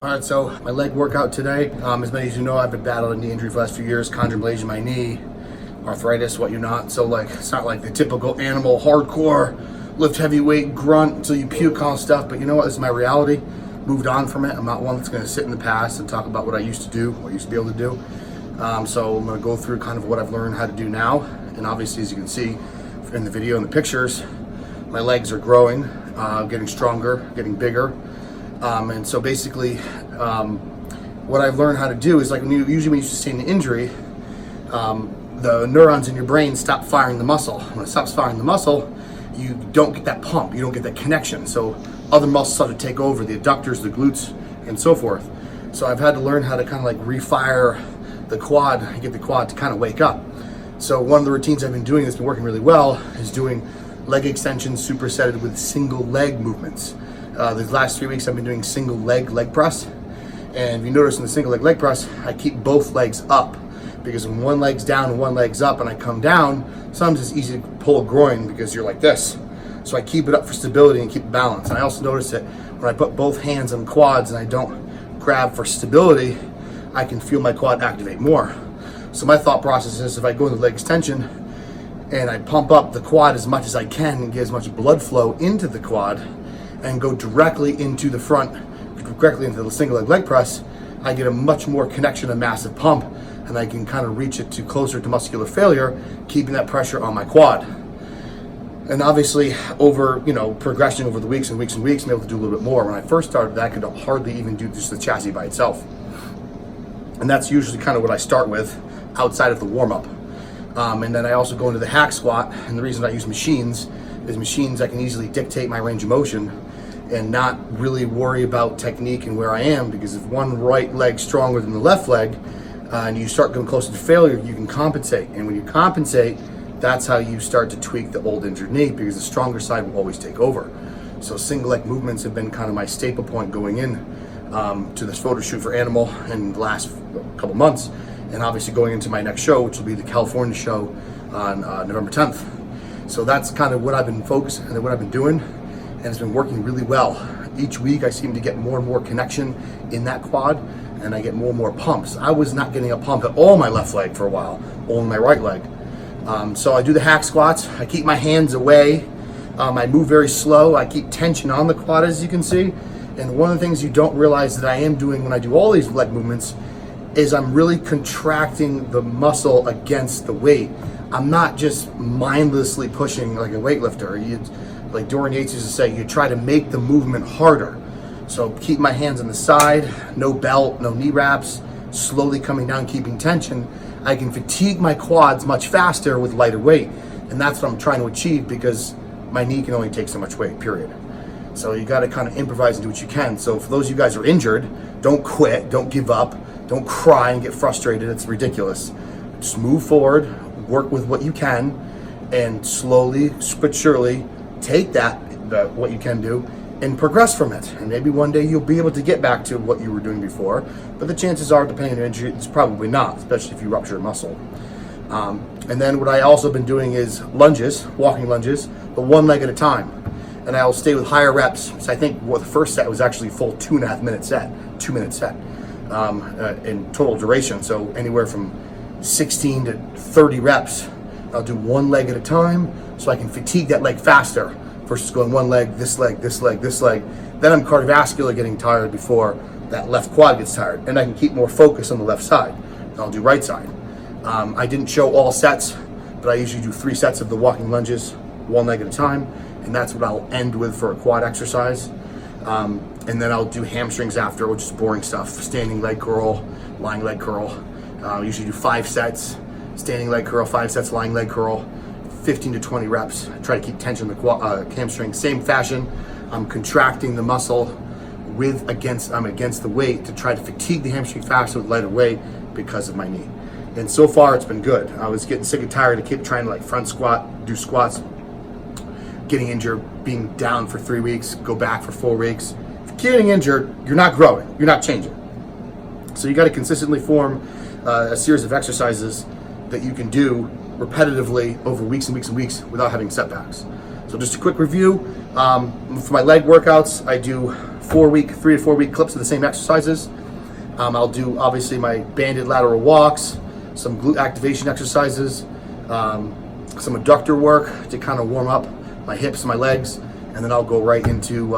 All right, so my leg workout today. As many as you know, I've been battling a knee injury for the last few years, chondroplasia in my knee, arthritis, what you not. So like, it's not like the typical animal hardcore, lift heavy weight, grunt until you puke kind of stuff. But you know what? This is my reality. Moved on from it. I'm not one that's going to sit in the past and talk about what I used to do, what I used to be able to do. So I'm going to go through kind of what I've learned how to do now. And obviously, as you can see in the video and the pictures, my legs are growing, getting stronger, getting bigger. And so basically, what I've learned how to do is like usually when you sustain an injury, the neurons in your brain stop firing the muscle. When it stops firing the muscle, you don't get that pump, you don't get that connection. So other muscles start to take over, the adductors, the glutes, and so forth. So I've had to learn how to kind of like refire the quad and get the quad to kind of wake up. So one of the routines I've been doing that's been working really well is doing leg extensions supersetted with single leg movements. The last 3 weeks I've been doing single leg press. And if you notice in the single leg press, I keep both legs up, because when one leg's down and one leg's up and I come down, sometimes it's easy to pull a groin because you're like this. So I keep it up for stability and keep balance. And I also notice that when I put both hands on quads and I don't grab for stability, I can feel my quad activate more. So my thought process is if I go into leg extension and I pump up the quad as much as I can and get as much blood flow into the quad and go directly into the front, directly into the single leg press, I get a much more connection, a massive pump, and I can kind of reach it to closer to muscular failure, keeping that pressure on my quad. And obviously over, progression over the weeks and weeks and weeks, I'm able to do a little bit more. When I first started, I could hardly even do just the chassis by itself. And that's usually kind of what I start with outside of the warm-up. And then I also go into the hack squat, and the reason I use machines is machines I can easily dictate my range of motion and not really worry about technique and where I am, because if one right leg's stronger than the left leg and you start going closer to failure, you can compensate. And when you compensate, that's how you start to tweak the old injured knee, because the stronger side will always take over. So single leg movements have been kind of my staple point going in to this photo shoot for Animal in the last couple months, and obviously going into my next show, which will be the California show on November 10th. So that's kind of what I've been focusing and what I've been doing, and it's been working really well. Each week I seem to get more and more connection in that quad, and I get more and more pumps. I was not getting a pump at all my left leg for a while, only my right leg. So I do the hack squats, I keep my hands away, I move very slow, I keep tension on the quad, as you can see. And one of the things you don't realize that I am doing when I do all these leg movements is I'm really contracting the muscle against the weight. I'm not just mindlessly pushing like a weightlifter. Like Dorian Yates used to say, you try to make the movement harder. So keep my hands on the side, no belt, no knee wraps, slowly coming down, keeping tension. I can fatigue my quads much faster with lighter weight. And that's what I'm trying to achieve, because my knee can only take so much weight, period. So you gotta kind of improvise and do what you can. So for those of you guys who are injured, don't quit, don't give up, don't cry and get frustrated, it's ridiculous. Just move forward, work with what you can, and slowly but surely take that what you can do and progress from it. And maybe one day you'll be able to get back to what you were doing before, but the chances are, depending on your injury, it's probably not, especially if you rupture a muscle. And then what I also been doing is lunges, walking lunges, but one leg at a time. And I'll stay with higher reps. So I think the first set was actually full 2.5 minute set, 2 minute set in total duration. So anywhere from 16 to 30 reps. I'll do one leg at a time so I can fatigue that leg faster versus going one leg, this leg, this leg, this leg. Then I'm cardiovascular getting tired before that left quad gets tired. And I can keep more focus on the left side. And I'll do right side. I didn't show all sets, but I usually do 3 sets of the walking lunges, one leg at a time. And that's what I'll end with for a quad exercise. And then I'll do hamstrings after, which is boring stuff. Standing leg curl, lying leg curl. Usually do 5 sets, standing leg curl, 5 sets, lying leg curl, 15 to 20 reps. I try to keep tension in the hamstring. Same fashion, I'm contracting the muscle against the weight to try to fatigue the hamstring faster with lighter weight because of my knee. And so far it's been good. I was getting sick and tired to keep trying to like front squat, do squats, getting injured, being down for 3 weeks, go back for 4 weeks. If you're getting injured, you're not growing, you're not changing. So you got to consistently form a series of exercises that you can do repetitively over weeks and weeks and weeks without having setbacks. So just a quick review. For my leg workouts, I do 3 to 4 week clips of the same exercises. I'll do obviously my banded lateral walks, some glute activation exercises, some adductor work to kind of warm up my hips and my legs, and then I'll go right into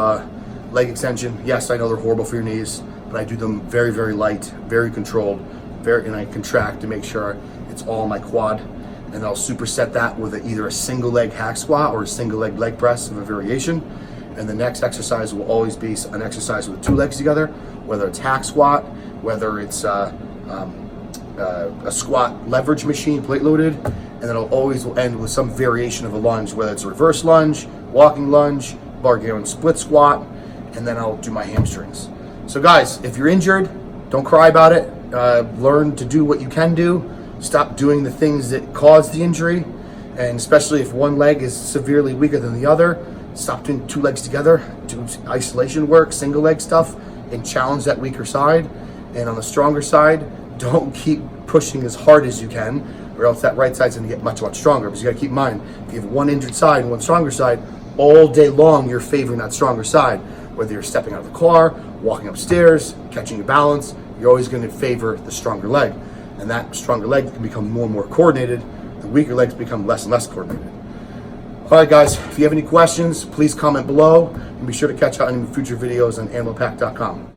leg extension. Yes, I know they're horrible for your knees, but I do them very, very light, very controlled, and I contract to make sure it's all my quad. And I'll superset that with either a single leg hack squat or a single leg press of a variation. And the next exercise will always be an exercise with 2 legs together, whether it's hack squat, whether it's a squat leverage machine, plate loaded, and then I'll always end with some variation of a lunge, whether it's a reverse lunge, walking lunge, bar and split squat, and then I'll do my hamstrings. So guys, if you're injured, don't cry about it. Learn to do what you can do. Stop doing the things that cause the injury, and especially if one leg is severely weaker than the other, stop doing 2 legs together, do isolation work, single leg stuff, and challenge that weaker side. And on the stronger side, don't keep pushing as hard as you can, or else that right side's gonna get much, much stronger. Because you gotta keep in mind, if you have one injured side and one stronger side, all day long you're favoring that stronger side. Whether you're stepping out of the car, walking upstairs, catching your balance, you're always gonna favor the stronger leg. And that stronger leg can become more and more coordinated. The weaker legs become less and less coordinated. All right, guys, if you have any questions, please comment below, and be sure to catch out any future videos on animalpack.com.